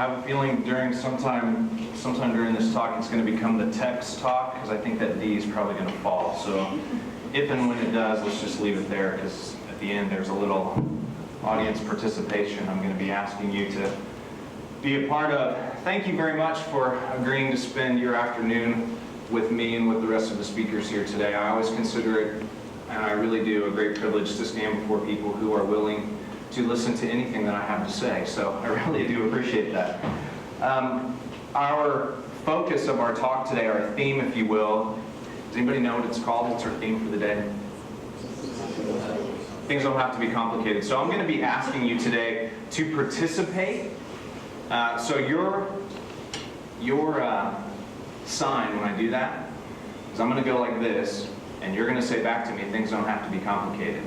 have a feeling during sometime during this talk, it's going to become the text talk, because I think that D is probably going to fall. So if and when it does, let's just leave it there, because at the end there's a little audience participation I'm going to be asking you to be a part of. Thank you very much for agreeing to spend your afternoon with me and with the rest of the speakers here today. I always consider it, and I really do, a great privilege to stand before people who are willing to listen to anything that I have to say. So I really do appreciate that. Our focus of our talk today, our theme, if you will, does anybody know what it's called? What's our theme for the day? Things don't have to be complicated. So I'm going to be asking you today to participate. So your sign when I do that is I'm going to go like this, and you're going to say back to me, things don't have to be complicated.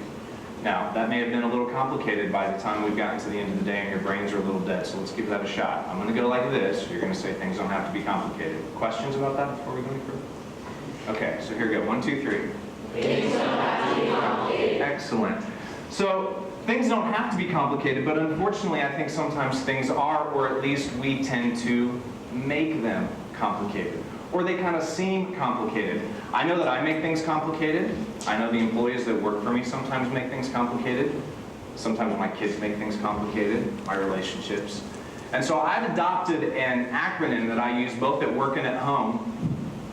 Now, that may have been a little complicated by the time we've gotten to the end of the day and your brains are a little dead, so let's give that a shot. I'm going to go like this. You're going to say things don't have to be complicated. Questions about that before we go any further? Okay, so here we go. 1, 2, 3. Things don't have to be complicated. Excellent. So, things don't have to be complicated, but unfortunately I think sometimes things are, or at least we tend to make them complicated. Or they kind of seem complicated. I know that I make things complicated. I know the employees that work for me sometimes make things complicated. Sometimes my kids make things complicated, my relationships. And so I've adopted an acronym that I use both at work and at home.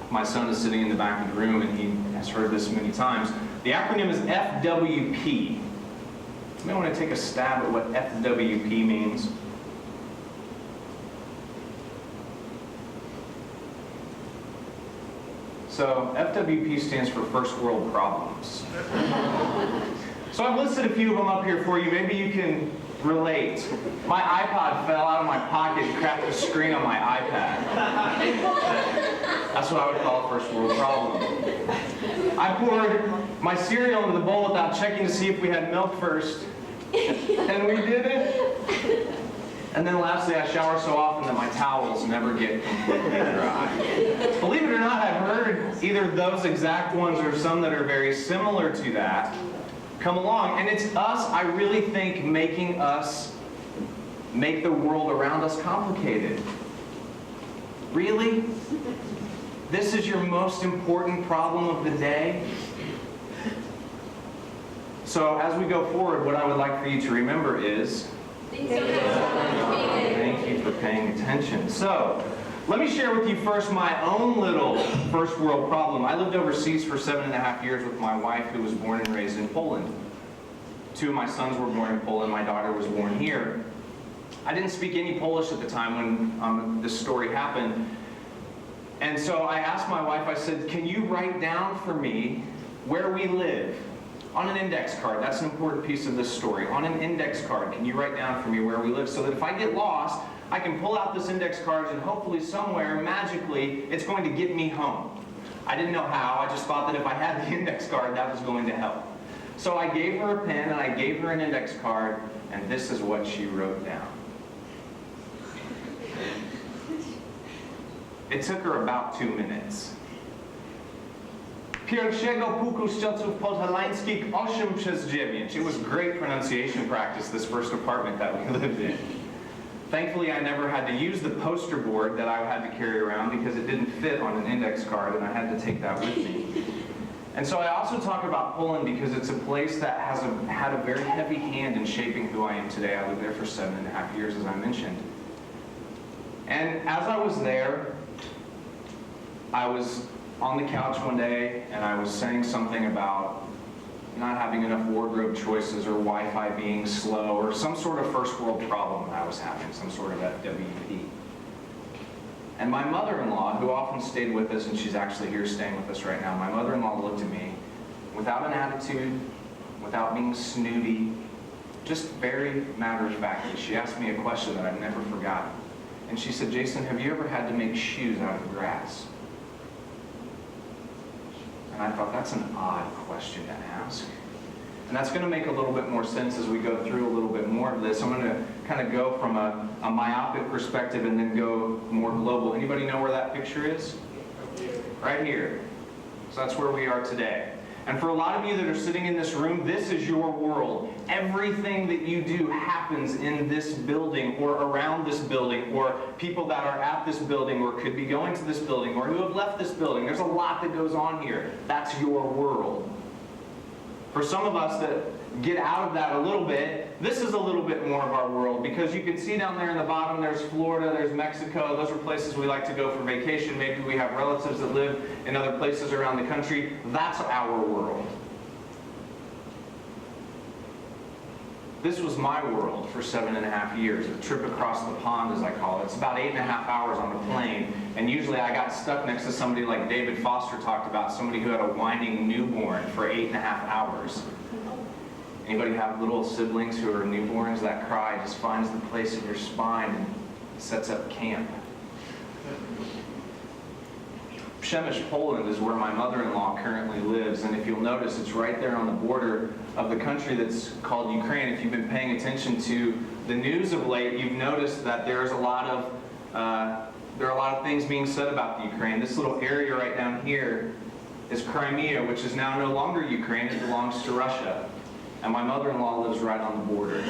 My son is sitting in the back of the room and he has heard this many times. The acronym is FWP. You may want to take a stab at what FWP means. So FWP stands for First World Problems. So I've listed a few of them up here for you. Maybe you can relate. My iPod fell out of my pocket and cracked the screen on my iPad. That's what I would call a first world problem. I poured my cereal into the bowl without checking to see if we had milk first. And we didn't. And then lastly, I shower so often that my towels never get completely dry. Believe it or not, I've heard either those exact ones or some that are very similar to that come along. And it's us, I really think, making us make the world around us complicated. Really? This is your most important problem of the day? So as we go forward, what I would like for you to remember is, thank you for paying attention. So, let me share with you first my own little first world problem. I lived overseas for 7.5 years with my wife, who was born and raised in Poland. 2 of my sons were born in Poland. My daughter was born here. I didn't speak any Polish at the time when this story happened. And so I asked my wife, I said, can you write down for me where we live? On an index card. That's an important piece of this story. On an index card, can you write down for me where we live so that if I get lost, I can pull out this index card and hopefully somewhere, magically, it's going to get me home. I didn't know how. I just thought that if I had the index card, that was going to help. So I gave her a pen and I gave her an index card, and this is what she wrote down. It took her about 2 minutes. Pierwszego puku szczoców podhalańskich 8/9. It was great pronunciation practice, this first apartment that we lived in. Thankfully, I never had to use the poster board that I had to carry around because it didn't fit on an index card, and I had to take that with me. And so I also talk about Poland because it's a place that has had a very heavy hand in shaping who I am today. I lived there for 7.5 years, as I mentioned. And as I was there, I was on the couch one day, and I was saying something about not having enough wardrobe choices or Wi-Fi being slow or some sort of first world problem that I was having, some sort of FWP. And my mother-in-law, who often stayed with us, and she's actually here staying with us right now, my mother-in-law looked at me without an attitude, without being snooty, just very matter-of-factly. She asked me a question that I've never forgotten. And she said, Jason, have you ever had to make shoes out of grass? And I thought, that's an odd question to ask. And that's going to make a little bit more sense as we go through a little bit more of this. I'm going to kind of go from a myopic perspective and then go more global. Anybody know where that picture is? Right here. So that's where we are today. And for a lot of you that are sitting in this room, this is your world. Everything that you do happens in this building or around this building, or people that are at this building or could be going to this building or who have left this building. There's a lot that goes on here. That's your world. For some of us that get out of that a little bit, this is a little bit more of our world, because you can see down there in the bottom, there's Florida, there's Mexico. Those are places we like to go for vacation. Maybe we have relatives that live in other places around the country. That's our world. This was my world for 7.5 years, a trip across the pond, as I call it. It's about 8.5 hours on a plane, and usually I got stuck next to somebody like David Foster talked about, somebody who had a whining newborn for 8.5 hours. Anybody have little siblings who are newborns? That cry just finds the place in your spine and sets up camp. Przemyśl, Poland is where my mother-in-law currently lives, and if you'll notice, it's right there on the border of the country that's called Ukraine. If you've been paying attention to the news of late, you've noticed that there are a lot of things being said about the Ukraine. This little area right down here is Crimea, which is now no longer Ukraine. It belongs to Russia. And my mother-in-law lives right on the border.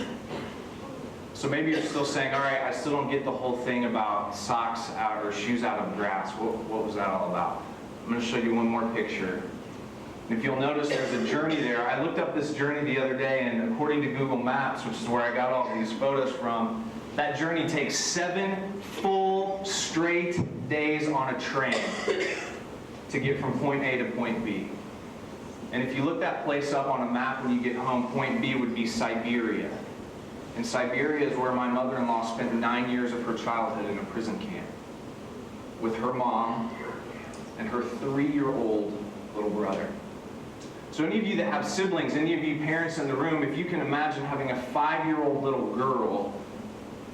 So maybe you're still saying, all right, I still don't get the whole thing about socks out or shoes out of grass. What was that all about? I'm going to show you one more picture. And if you'll notice, there's a journey there. I looked up this journey the other day, and according to Google Maps, which is where I got all these photos from, that journey takes 7 full straight days on a train to get from point A to point B. And if you look that place up on a map when you get home, point B would be Siberia. And Siberia is where my mother-in-law spent 9 years of her childhood in a prison camp with her mom and her 3-year-old little brother. So any of you that have siblings, any of you parents in the room, if you can imagine having a 5-year-old little girl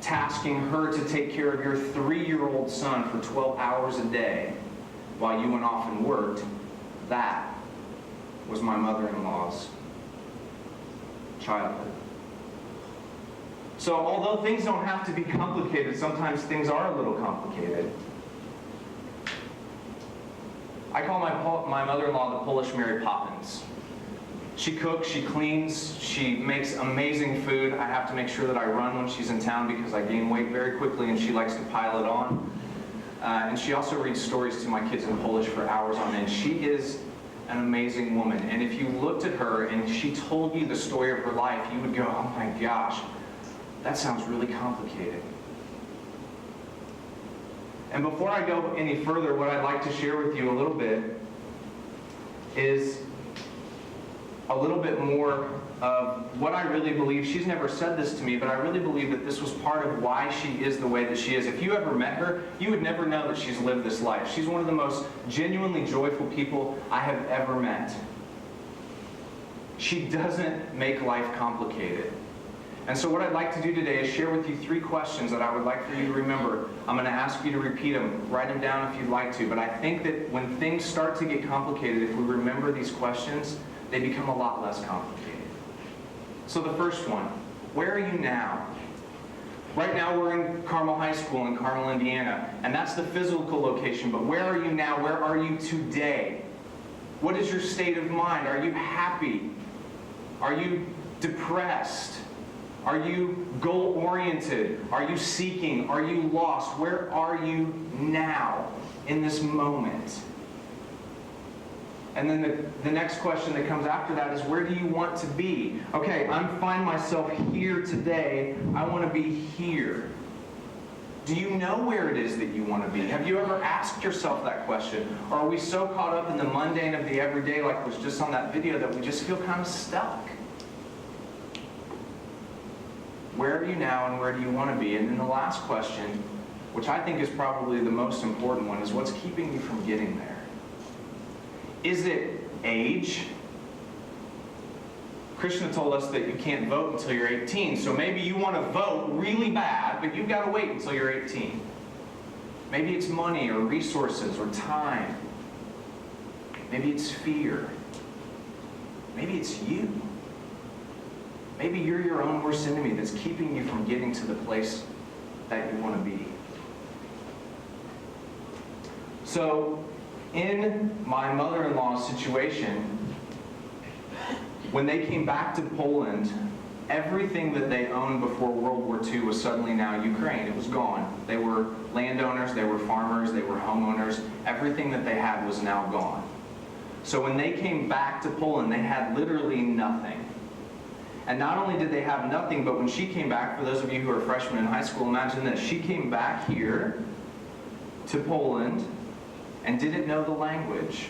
tasking her to take care of your 3-year-old son for 12 hours a day while you went off and worked, that was my mother-in-law's childhood. So although things don't have to be complicated, sometimes things are a little complicated. I call my mother-in-law the Polish Mary Poppins. She cooks, she cleans, she makes amazing food. I have to make sure that I run when she's in town because I gain weight very quickly and she likes to pile it on. And she also reads stories to my kids in Polish for hours on end. She is an amazing woman. And if you looked at her and she told you the story of her life, you would go, oh my gosh, that sounds really complicated. And before I go any further, what I'd like to share with you a little bit is a little bit more of what I really believe. She's never said this to me, but I really believe that this was part of why she is the way that she is. If you ever met her, you would never know that she's lived this life. She's one of the most genuinely joyful people I have ever met. She doesn't make life complicated. And so what I'd like to do today is share with you 3 questions that I would like for you to remember. I'm going to ask you to repeat them. Write them down if you'd like to. But I think that when things start to get complicated, if we remember these questions, they become a lot less complicated. So the first one, where are you now? Right now we're in Carmel High School in Carmel, Indiana. And that's the physical location. But where are you now? Where are you today? What is your state of mind? Are you happy? Are you depressed? Are you goal-oriented? Are you seeking? Are you lost? Where are you now in this moment? And then the next question that comes after that is, where do you want to be? Okay, I find myself here today. I want to be here. Do you know where it is that you want to be? Have you ever asked yourself that question? Or are we so caught up in the mundane of the everyday, like was just on that video, that we just feel kind of stuck? Where are you now and where do you want to be? And then the last question, which I think is probably the most important one, is what's keeping you from getting there? Is it age? Krishna told us that you can't vote until you're 18, so maybe you want to vote really bad, but you've got to wait until you're 18. Maybe it's money or resources or time. Maybe it's fear. Maybe it's you. Maybe you're your own worst enemy that's keeping you from getting to the place that you want to be. So, in my mother-in-law's situation, When they came back to Poland, everything that they owned before World War II was suddenly now Ukraine. It was gone. They were landowners, they were farmers, they were homeowners. Everything that they had was now gone. So when they came back to Poland, they had literally nothing. And not only did they have nothing, but when she came back, for those of you who are freshmen in high school, imagine this. She came back here to Poland and didn't know the language.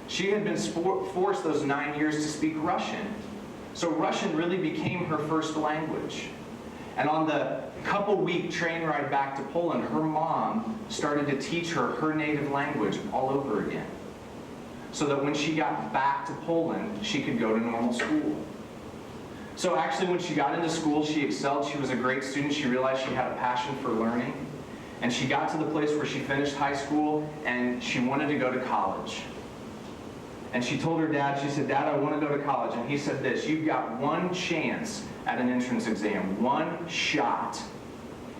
She had been forced those 9 years to speak Russian. So Russian really became her first language. And on the couple-week train ride back to Poland, her mom started to teach her her native language all over again, so that when she got back to Poland, she could go to normal school. So actually, when she got into school, she excelled. She was a great student. She realized she had a passion for learning. And she got to the place where she finished high school, and she wanted to go to college. And she told her dad, she said, "Dad, I want to go to college." And he said this: "You've got one chance at an entrance exam, one shot.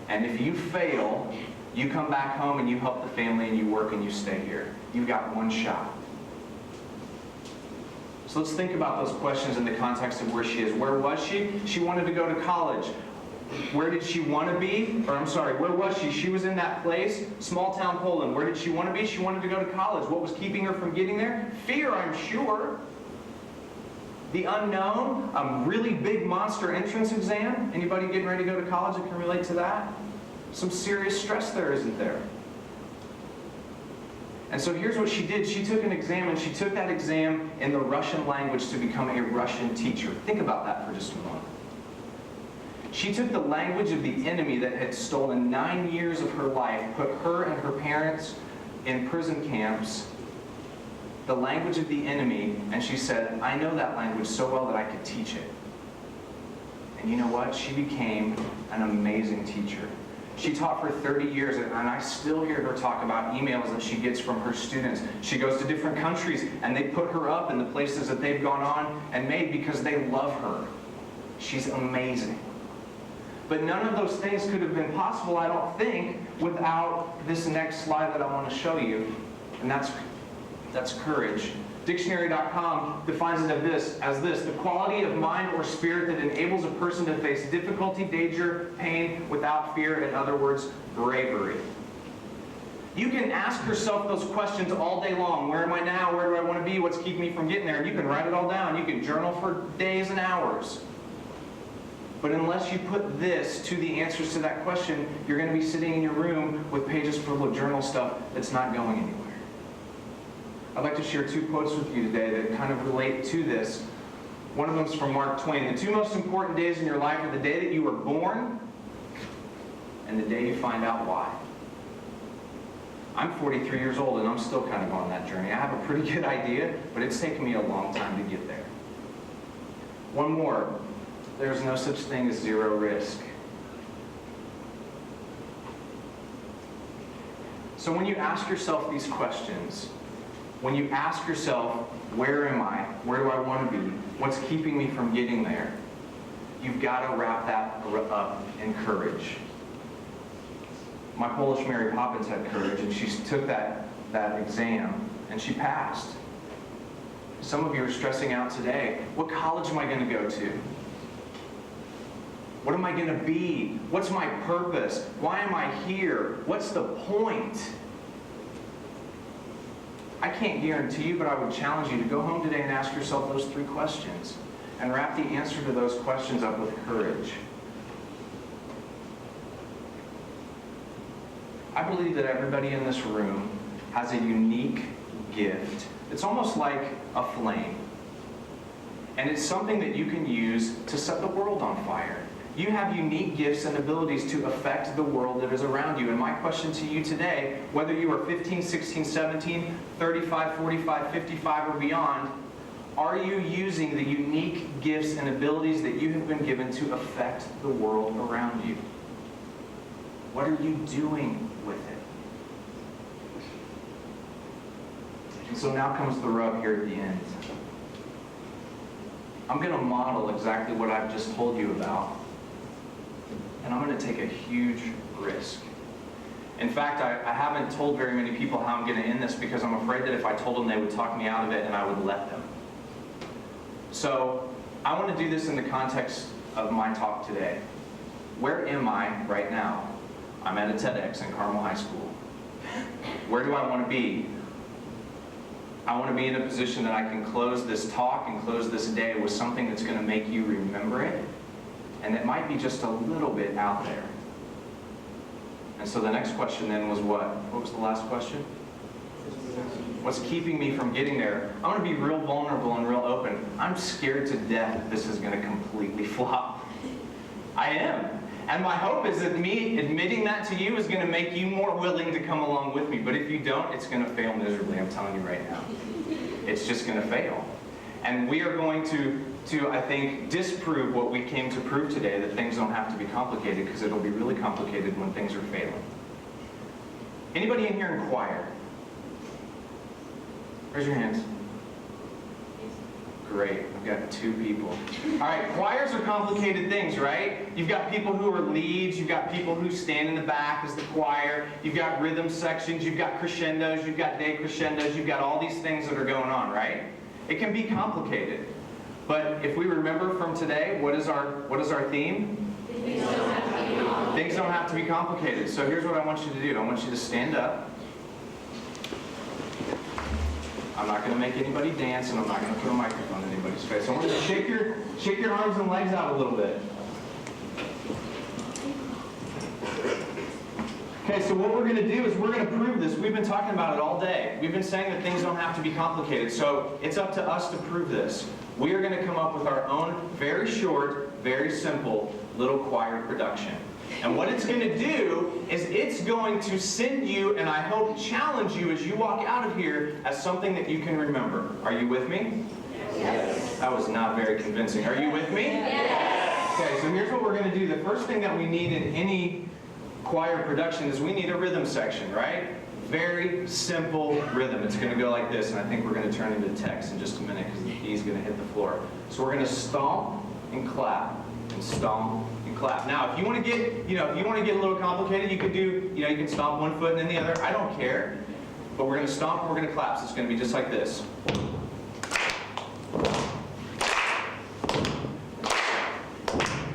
And if you fail, you come back home and you help the family and you work and you stay here. You've got one shot." So let's think about those questions in the context of where she is. Where was she? She wanted to go to college. Where did she want to be? Or I'm sorry, where was she? She was in that place, small town Poland. Where did she want to be? She wanted to go to college. What was keeping her from getting there? Fear, I'm sure. The unknown, a really big monster entrance exam. Anybody getting ready to go to college that can relate to that? Some serious stress there, isn't there? And so here's what she did. She took an exam, and she took that exam in the Russian language to become a Russian teacher. Think about that for just a moment. She took the language of the enemy that had stolen 9 years of her life, put her and her parents in prison camps, the language of the enemy, and she said, "I know that language so well that I could teach it." And you know what? She became an amazing teacher. She taught for 30 years, and I still hear her talk about emails that she gets from her students. She goes to different countries, and they put her up in the places that they've gone on and made because they love her. She's amazing. But none of those things could have been possible, I don't think, without this next slide that I want to show you, and that's courage. Dictionary.com defines it as this: the quality of mind or spirit that enables a person to face difficulty, danger, pain without fear. In other words, bravery. You can ask yourself those questions all day long. Where am I now? Where do I want to be? What's keeping me from getting there? And you can write it all down. You can journal for days and hours. But unless you put this to the answers to that question, you're going to be sitting in your room with pages full of journal stuff that's not going anywhere. I'd like to share 2 quotes with you today that kind of relate to this. One of them is from Mark Twain. "The 2 most important days in your life are the day that you were born and the day you find out why." I'm 43 years old, and I'm still kind of on that journey. I have a pretty good idea, but it's taken me a long time to get there. One more. There's no such thing as zero risk. So when you ask yourself these questions, when you ask yourself, where am I? Where do I want to be? What's keeping me from getting there? You've got to wrap that up in courage. My Polish Mary Poppins had courage, and she took that exam, and she passed. Some of you are stressing out today. What college am I going to go to? What am I going to be? What's my purpose? Why am I here? What's the point? I can't guarantee you, but I would challenge you to go home today and ask yourself those 3 questions and wrap the answer to those questions up with courage. I believe that everybody in this room has a unique gift. It's almost like a flame. And it's something that you can use to set the world on fire. You have unique gifts and abilities to affect the world that is around you. And my question to you today, whether you are 15, 16, 17, 35, 45, 55, or beyond, are you using the unique gifts and abilities that you have been given to affect the world around you? What are you doing with it? And so now comes the rub here at the end. I'm going to model exactly what I've just told you about. And I'm going to take a huge risk. In fact, I haven't told very many people how I'm going to end this because I'm afraid that if I told them, they would talk me out of it and I would let them. So I want to do this in the context of my talk today. Where am I right now? I'm at a TEDx in Carmel High School. Where do I want to be? I want to be in a position that I can close this talk and close this day with something that's going to make you remember it, and it might be just a little bit out there. And so the next question then was what? What was the last question? What's keeping me from getting there? I want to be real vulnerable and real open. I'm scared to death that this is going to completely flop. I am. And my hope is that me admitting that to you is going to make you more willing to come along with me. But if you don't, it's going to fail miserably. I'm telling you right now. It's just going to fail. And we are going to, I think, disprove what we came to prove today, that things don't have to be complicated, because it'll be really complicated when things are failing. Anybody in here in choir? Raise your hands. Great, I've got 2 people. All right, choirs are complicated things, right? You've got people who are leads, you've got people who stand in the back as the choir, you've got rhythm sections, you've got crescendos, you've got decrescendos, you've got all these things that are going on, right? It can be complicated. But if we remember from today, what is our theme? Things don't have to be complicated. So here's what I want you to do. I want you to stand up. I'm not going to make anybody dance, and I'm not going to put a microphone in anybody's face. I want you to shake your arms and legs out a little bit. Okay, so what we're going to do is we're going to prove this. We've been talking about it all day. We've been saying that things don't have to be complicated, so it's up to us to prove this. We are going to come up with our own very short, very simple little choir production. And what it's going to do is it's going to send you, and I hope challenge you as you walk out of here, as something that you can remember. Are you with me? Yes. That was not very convincing. Are you with me? Yes. Okay, so here's what we're going to do. The first thing that we need in any choir production is we need a rhythm section, right? Very simple rhythm. It's going to go like this, and I think we're going to turn into text in just a minute because the key's going to hit the floor. So we're going to stomp and clap and stomp and clap. Now, if you want to get, if you want to get a little complicated, you could do, you can stomp one foot and then the other. I don't care. But we're going to stomp and we're going to clap. So it's going to be just like this.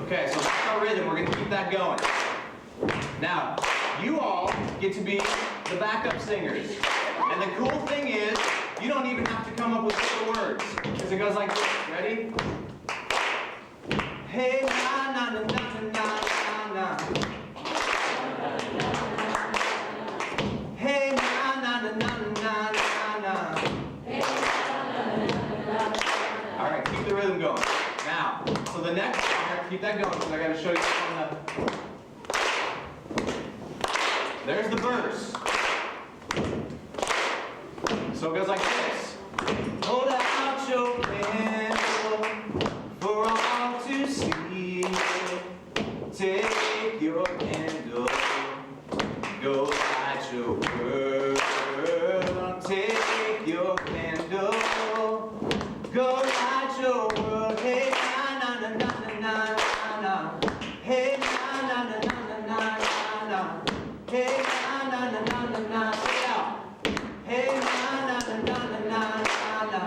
Okay, so that's our rhythm. We're going to keep that going. Now, you all get to be the backup singers. And the cool thing is, you don't even have to come up with the words. Because it goes like this. Ready? Hey, na na na na na na. Hey, na na na na na na. All right, keep the rhythm going. Now, so the next, keep that going because I got to show you on the. There's the verse. So it goes like this. Hold out your candle for all to see. Take your candle, go light your world. Take your candle, go light your world. Hey, na na na na na na na. Hey, na na na na na na na. Hey, na na na na na na. Say it out. Hey, na na na na na na na.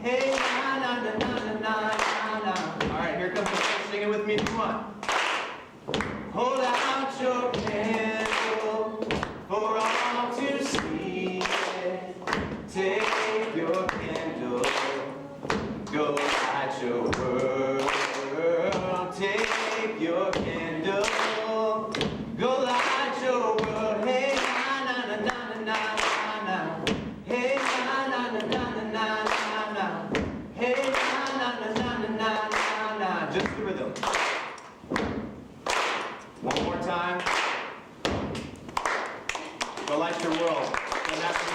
Hey, na na na na na na na. All right, here comes the first. Sing it with me if you want. Hold out your candle for all to see. Take your candle, go light your world. Take your candle, go light your world. Hey, na na na na na na na. Hey, na na na na na na na. Hey, na na na na na na na. Just the rhythm. One more time. Go light your world. Don't have to be